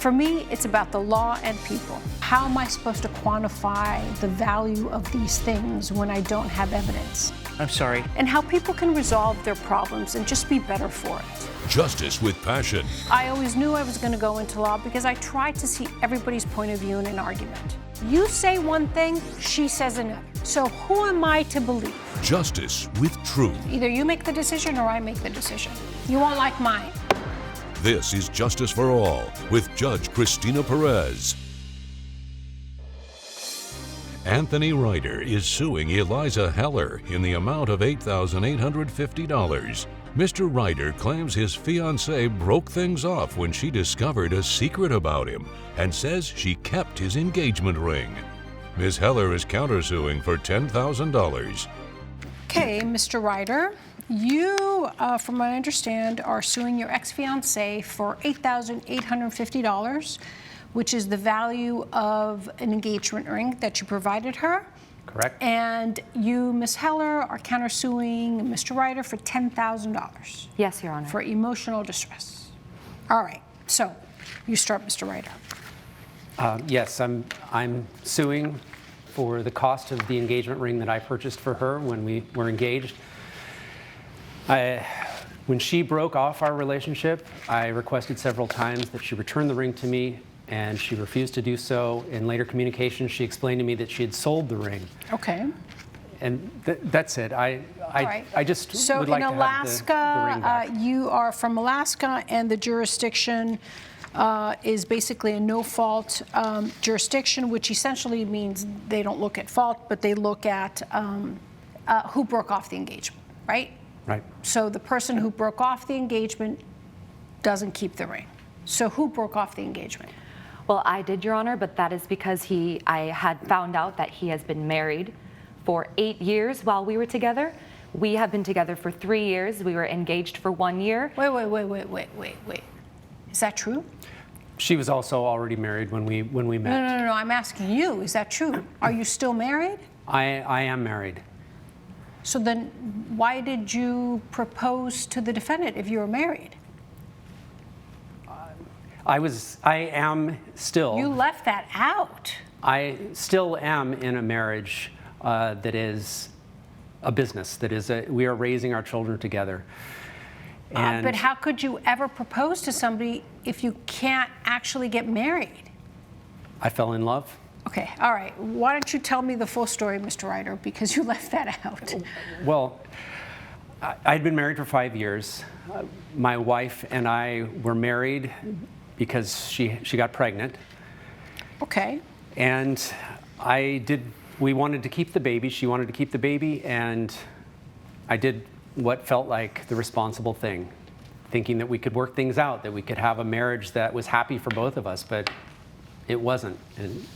For me, it's about the law and people. How am I supposed to quantify the value of these things when I don't have evidence? I'm sorry. And how people can resolve their problems and just be better for it. Justice with passion. I always knew I was going to go into law because I tried to see everybody's point of view in an argument. You say one thing, she says another. So who am I to believe? Justice with truth. Either you make the decision or I make the decision. You won't like mine. This is Justice for All with Judge Cristina Perez. Anthony Ryder is suing Eliza Heller in the amount of $8,850. Mr. Ryder claims his fiancé broke things off when she discovered a secret about him and says she kept his engagement ring. Ms. Heller is countersuing for $10,000. Okay, Mr. Ryder, you, from what I understand, are suing your ex-fiancé for $8,850, which is the value of an engagement ring that you provided her. Correct. And you, Ms. Heller, are countersuing Mr. Ryder for $10,000. Yes, Your Honor. For emotional distress. All right, so you start, Mr. Ryder. Yes, I'm suing for the cost of the engagement ring that I purchased for her when we were engaged. When she broke off our relationship, I requested several times that she return the ring to me, and she refused to do so. In later communications, she explained to me that she had sold the ring. Okay. And that's it. I just would like to have the ring back. You are from Alaska, and the jurisdiction is basically a no-fault jurisdiction, which essentially means they don't look at fault, but they look at who broke off the engagement, right? Right. So the person who broke off the engagement doesn't keep the ring. So who broke off the engagement? Well, I did, Your Honor, but that is because I had found out that he has been married for 8 years while we were together. We have been together for 3 years. We were engaged for 1 year. Wait. Is that true? She was also already married when we met. No. I'm asking you. Is that true? Are you still married? I am married. So then why did you propose to the defendant if you were married? I am still. You left that out. I still am in a marriage that is a business, we are raising our children together. And but how could you ever propose to somebody if you can't actually get married? I fell in love. Okay, all right. Why don't you tell me the full story, Mr. Ryder, because you left that out. Well, I'd been married for 5 years. My wife and I were married because she got pregnant. Okay. And we wanted to keep the baby. She wanted to keep the baby, and I did what felt like the responsible thing, thinking that we could work things out, that we could have a marriage that was happy for both of us, but it wasn't.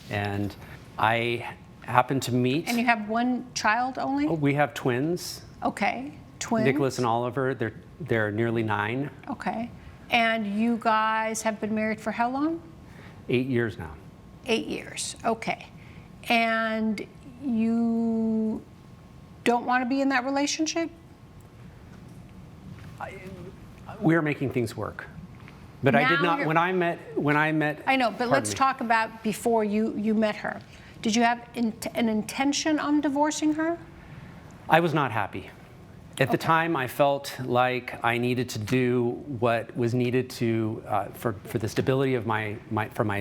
And I happened to meet. And you have one child only? We have twins. Okay, twins. Nicholas and Oliver, they're nearly 9. Okay. And you guys have been married for how long? 8 years now. 8 years, okay. And you don't want to be in that relationship? We're making things work. But I did not, when I met. I know, but let's talk about before you met her. Did you have an intention on divorcing her? I was not happy. At the time, I felt like I needed to do what was needed to for the stability of my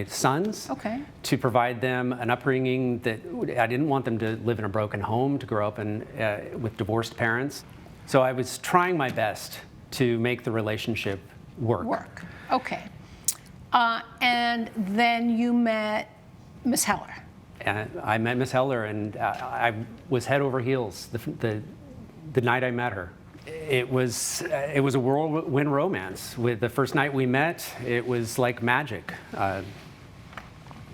sons. Okay. To provide them an upbringing that I didn't want them to live in a broken home, to grow up with divorced parents. So I was trying my best to make the relationship work. Okay. And then you met Ms. Heller. And I met Ms. Heller, and I was head over heels the night I met her. It was a whirlwind romance. With the first night we met, it was like magic.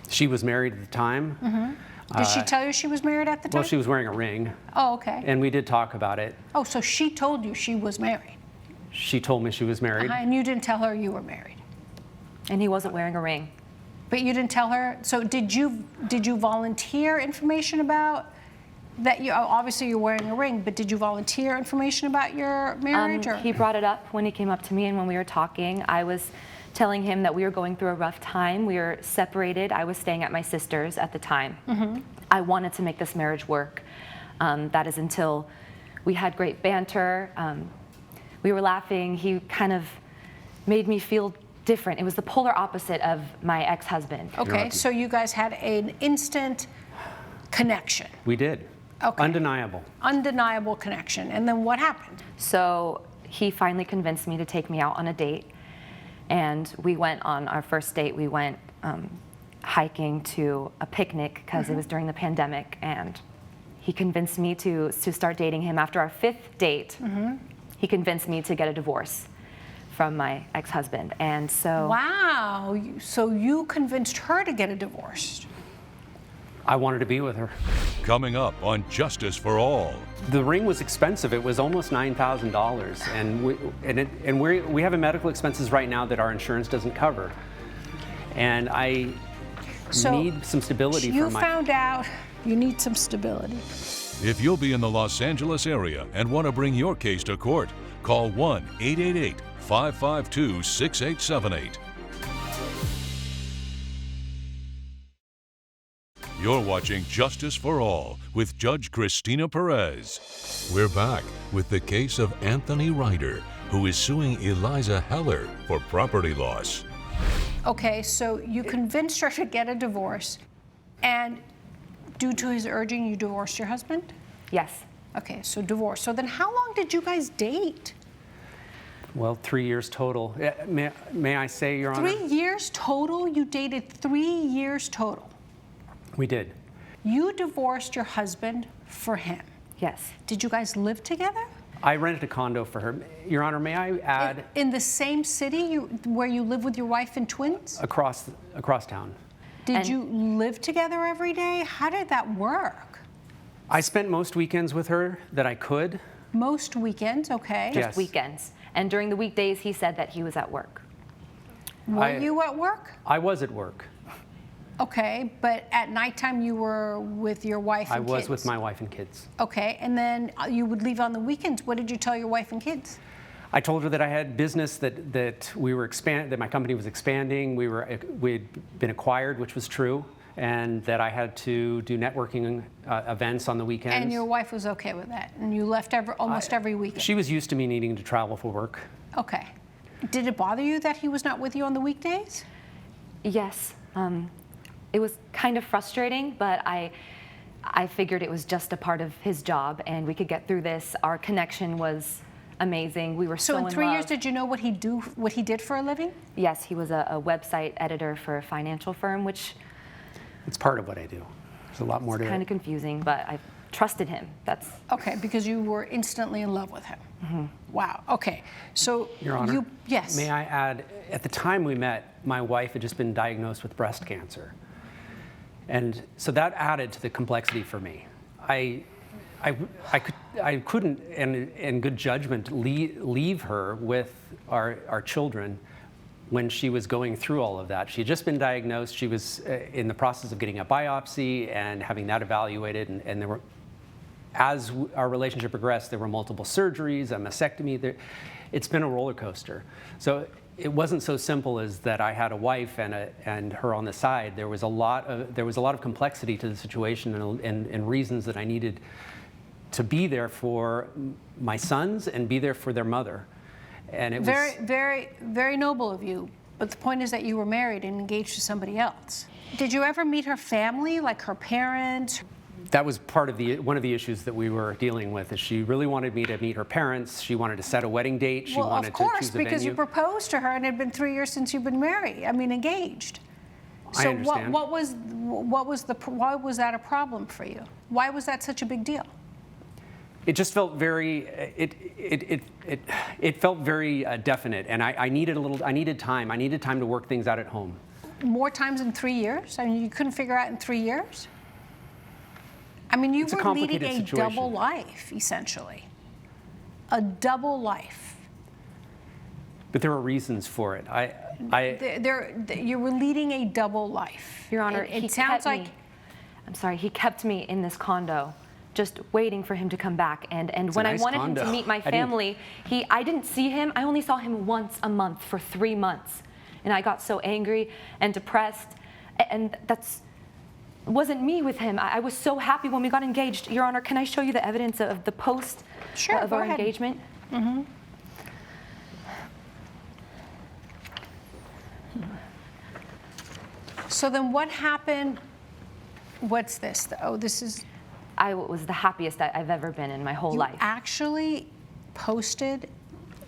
She was married at the time. Mm-hmm. Did she tell you she was married at the time? Well, she was wearing a ring. Oh, okay. And we did talk about it. Oh, so she told you she was married? She told me she was married. And you didn't tell her you were married? And he wasn't wearing a ring. But you didn't tell her? So did you volunteer information about that? Obviously you're wearing a ring, but did you volunteer information about your marriage? He brought it up when he came up to me, and when we were talking, I was telling him that we were going through a rough time. We were separated. I was staying at my sister's at the time. I wanted to make this marriage work. That is until we had great banter. We were laughing. He kind of made me feel different. It was the polar opposite of my ex-husband. Okay, so you guys had an instant connection. We did. Okay. Undeniable. Undeniable connection. And then what happened? So he finally convinced me to take me out on a date. And we went on our first date. We went hiking to a picnic because it was during the pandemic. And he convinced me to start dating him. After our 5th date, he convinced me to get a divorce from my ex-husband. And so... Wow, so you convinced her to get a divorce. I wanted to be with her. Coming up on Justice for All. The ring was expensive. It was almost $9,000, and we have medical expenses right now that our insurance doesn't cover. And I need some stability for my... You found out you need some stability. If you'll be in the Los Angeles area and want to bring your case to court, call 1-888-552-6878. You're watching Justice for All with Judge Cristina Perez. We're back with the case of Anthony Ryder, who is suing Eliza Heller for property loss. Okay, so you convinced her to get a divorce, and due to his urging, you divorced your husband? Yes. Okay, so divorce. So then how long did you guys date? Well, 3 years total. May I say, Your Honor? 3 years total? You dated 3 years total? We did. You divorced your husband for him? Yes. Did you guys live together? I rented a condo for her. Your Honor, may I add? In the same city where you live with your wife and twins? Across town. Did you live together every day? How did that work? I spent most weekends with her that I could. Most weekends, okay. Yes. Weekends. And during the weekdays, he said that he was at work. Were you at work? I was at work. Okay, but at nighttime you were with your wife and kids? I was with my wife and kids. Okay, and then you would leave on the weekends. What did you tell your wife and kids? I told her that I had business, that we were that my company was expanding. We'd been acquired, which was true, and that I had to do networking events on the weekends. And your wife was okay with that, and you left almost every weekend. She was used to me needing to travel for work. Okay. Did it bother you that he was not with you on the weekdays? Yes. It was kind of frustrating, but I figured it was just a part of his job, and we could get through this. Our connection was amazing. We were so in love. So in 3 years, did you know what he did for a living? Yes, he was a website editor for a financial firm, which... It's part of what I do. There's a lot more to it. Kind of confusing, but I trusted him. That's... Okay, because you were instantly in love with him. Wow, okay. So Your Honor, yes. May I add, at the time we met, my wife had just been diagnosed with breast cancer. And so that added to the complexity for me. I couldn't, in good judgment, leave her with our children when she was going through all of that. She had just been diagnosed. She was in the process of getting a biopsy and having that evaluated. And there were, as our relationship progressed, there were multiple surgeries, a mastectomy. It's been a roller coaster. So it wasn't so simple as that I had a wife and her on the side. There was a lot of complexity to the situation and reasons that I needed to be there for my sons and be there for their mother. And it was very, very, very noble of you. But the point is that you were married and engaged to somebody else. Did you ever meet her family, like her parents? That was part of one of the issues that we were dealing with. Is she really wanted me to meet her parents? She wanted to set a wedding date. She wanted to choose a venue. Well, of course, because you proposed to her, and it had been 3 years since you've been married. I mean, engaged. I understand. So why was that a problem for you? Why was that such a big deal? It just felt very. It felt very definite, and I needed time. I needed time to work things out at home. More times in 3 years? I mean, you couldn't figure out in 3 years? I mean, you were leading a double life, essentially. A double life. But there were reasons for it. You were leading a double life. Your Honor, it sounds like... I'm sorry, he kept me in this condo, just waiting for him to come back. And when I wanted him to meet my family, I didn't see him. I only saw him once a month for 3 months. And I got so angry and depressed, and that's wasn't me with him. I was so happy when we got engaged. Your Honor, can I show you the evidence of the post Sure, of go our ahead. engagement? So then what happened? What's this? Oh, this is, I was the happiest I've ever been in my whole you life. actually posted,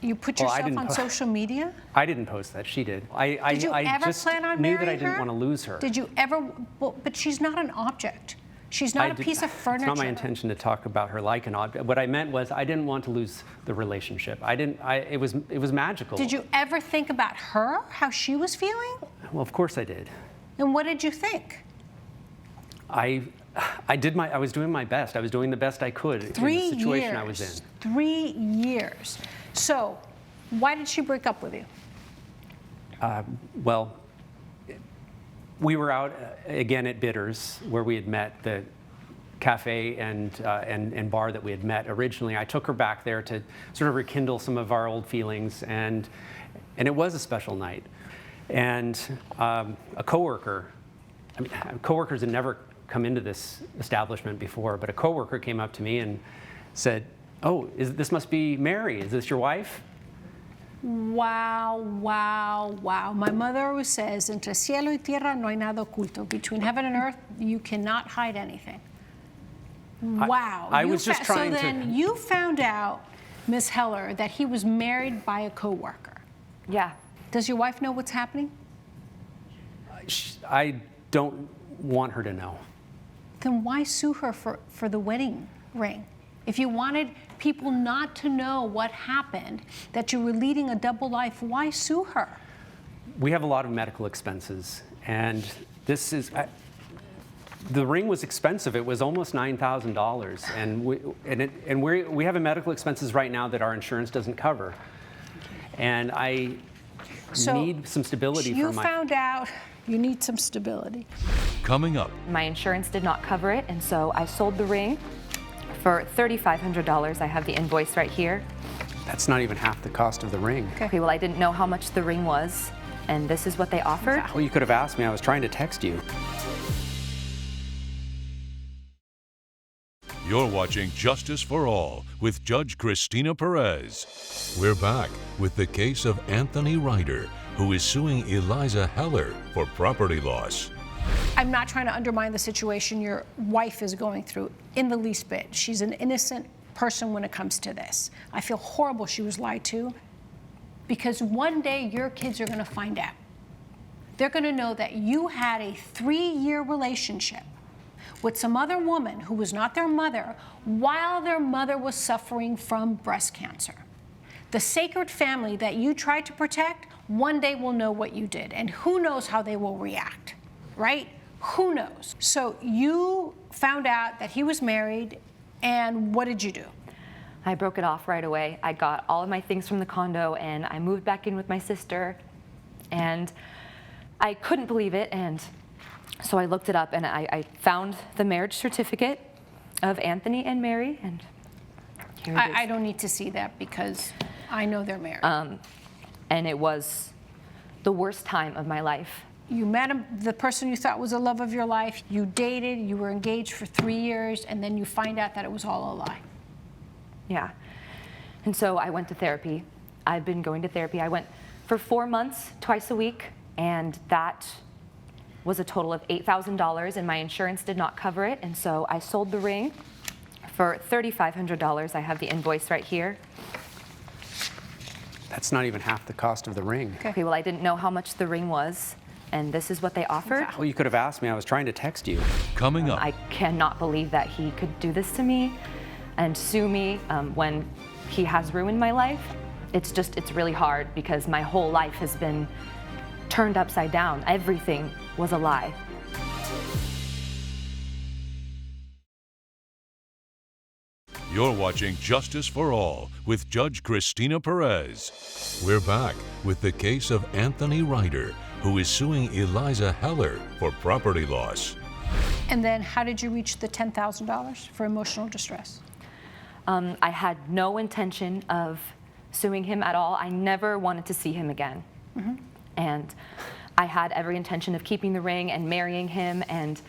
you put Well, I yourself didn't on po- social media? I didn't post that. She did. I Did you ever just plan on knew marrying that I didn't her? want to lose her. Did you ever, well, but she's not an object. She's not a piece of furniture. It's not my intention to talk about her like an object. What I meant was I didn't want to lose the relationship. It was magical. Did you ever think about her, how she was feeling? Well, of course I did. And what did you think? I was doing my best. I was doing the best I could in the situation I was in. 3 years. So, why did she break up with you? Well, we were out again at Bitters, where we had met, the cafe and bar that we had met originally. I took her back there to sort of rekindle some of our old feelings, and it was a special night. And a coworker, I mean, coworkers had never come into this establishment before, but a coworker came up to me and said, "Oh, this must be Mary. Is this your wife?" Wow, wow, wow. My mother always says, entre cielo y tierra no hay nada oculto. Between heaven and earth, you cannot hide anything. Wow. I was just trying to- So then you found out, Ms. Heller, that he was married by a coworker. Yeah. Does your wife know what's happening? I don't want her to know. Then why sue her for the wedding ring? If you wanted people not to know what happened, that you were leading a double life, why sue her? We have a lot of medical expenses, and this is, the ring was expensive. It was almost $9,000, and we have medical expenses right now that our insurance doesn't cover. And I need some stability for You my... found out you need some stability. Coming up, My insurance did not cover it, and so I sold the ring for $3,500. I have the invoice right here. That's not even half the cost of the ring. Okay, well, I didn't know how much the ring was, and this is what they offered. Well, you could have asked me. I was trying to text you. you're watching Justice for All with Judge Cristina Perez. We're back with the case of Anthony Ryder, who is suing Eliza Heller for property loss. I'm not trying to undermine the situation your wife is going through in the least bit. She's an innocent person when it comes to this. I feel horrible she was lied to, because one day your kids are going to find out. They're going to know that you had a 3-year relationship with some other woman who was not their mother while their mother was suffering from breast cancer. The sacred family that you tried to protect one day will know what you did, and who knows how they will react, right? Who knows? So you found out that he was married, and what did you do? I broke it off right away. I got all of my things from the condo, and I moved back in with my sister, and I couldn't believe it, and so I looked it up, and I found the marriage certificate of Anthony and Mary, and here it is. I don't need to see that because I know they're married. And it was the worst time of my life. You met him, the person you thought was the love of your life, you dated, you were engaged for 3 years, and then you find out that it was all a lie. Yeah. And so I went to therapy. I've been going to therapy. I went for 4 months, twice a week, and that was a total of $8,000, and my insurance did not cover it, and so I sold the ring for $3,500. I have the invoice right here. That's not even half the cost of the ring. Okay, well, I didn't know how much the ring was, and this is what they offered. Well, you could have asked me. I was trying to text you. Coming up, I cannot believe that he could do this to me and sue me when he has ruined my life. It's really hard because my whole life has been turned upside down. Everything was a lie. you're watching Justice for All with Judge Cristina Perez. We're back with the case of Anthony Ryder, who is suing Eliza Heller for property loss. And then how did you reach the $10,000 for emotional distress? I had no intention of suing him at all. I never wanted to see him again. And I had every intention of keeping the ring and marrying him, and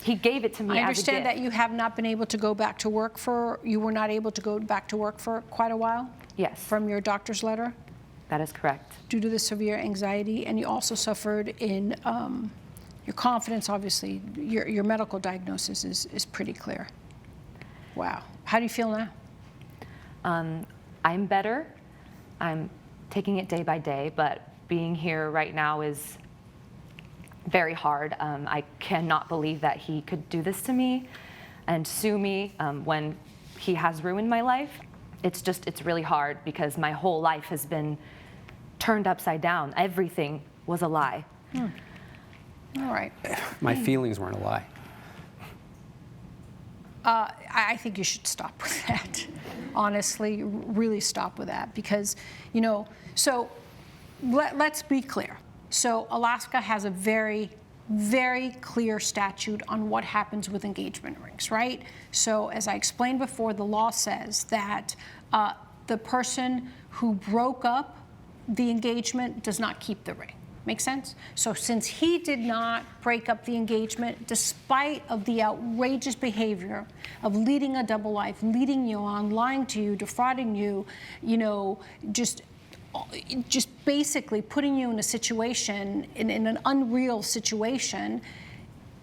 he gave it to me as a gift. I understand that you have not been able to go back to work you were not able to go back to work for quite a while? Yes. From your doctor's letter? That is correct. Due to the severe anxiety, and you also suffered in your confidence, obviously, your medical diagnosis is pretty clear. Wow. How do you feel now? I'm better. I'm taking it day by day, but being here right now is very hard. I cannot believe that he could do this to me and sue me when he has ruined my life. It's really hard because my whole life has been turned upside down. Everything was a lie. All right. My feelings weren't a lie. I think you should stop with that. Honestly, really stop with that because, so let's be clear. So Alaska has a very, very clear statute on what happens with engagement rings, right? So as I explained before, the law says that the person who broke up the engagement does not keep the ring. Make sense? So since he did not break up the engagement, despite of the outrageous behavior of leading a double life, leading you on, lying to you, defrauding you, just basically putting you in a situation, in an unreal situation,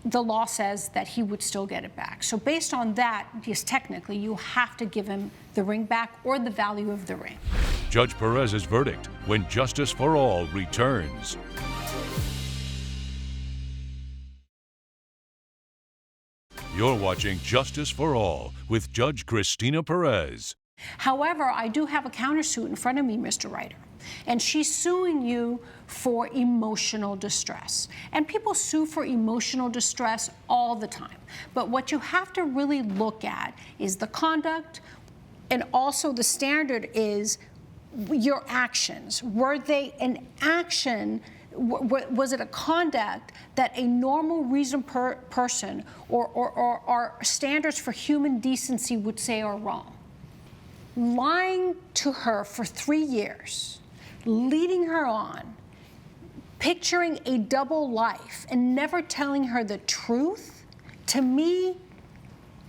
the law says that he would still get it back. So based on that, yes, technically, you have to give him the ring back or the value of the ring. Judge Perez's verdict when Justice for All returns. You're watching Justice for All with Judge Cristina Perez. However, I do have a countersuit in front of me, Mr. Ryder, and she's suing you for emotional distress. And people sue for emotional distress all the time. But what you have to really look at is the conduct, and also the standard is your actions. Were they an action? Was it a conduct that a normal, reasoned person or standards for human decency would say are wrong? Lying to her for 3 years, leading her on, picturing a double life, and never telling her the truth, to me,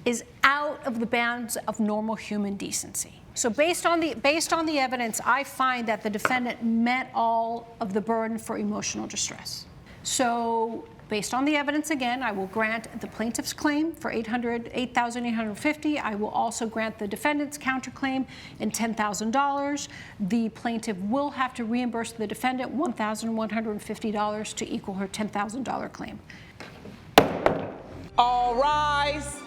is out of the bounds of normal human decency. So based on the evidence, I find that the defendant met all of the burden for emotional distress. So based on the evidence, again, I will grant the plaintiff's claim for $8,850. I will also grant the defendant's counterclaim in $10,000. The plaintiff will have to reimburse the defendant $1,150 to equal her $10,000 claim. All rise.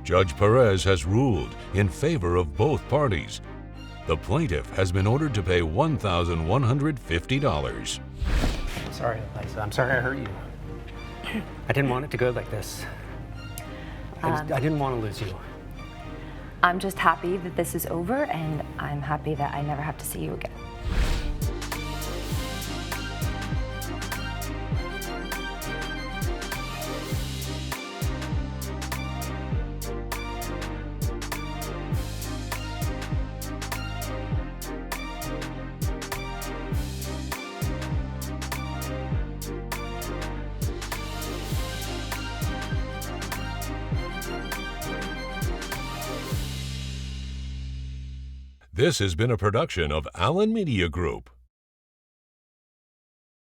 Judge Perez has ruled in favor of both parties. The plaintiff has been ordered to pay $1,150. Sorry, Eliza. I'm sorry I hurt you. I didn't want it to go like this. I didn't want to lose you. I'm just happy that this is over, and I'm happy that I never have to see you again. This has been a production of Allen Media Group.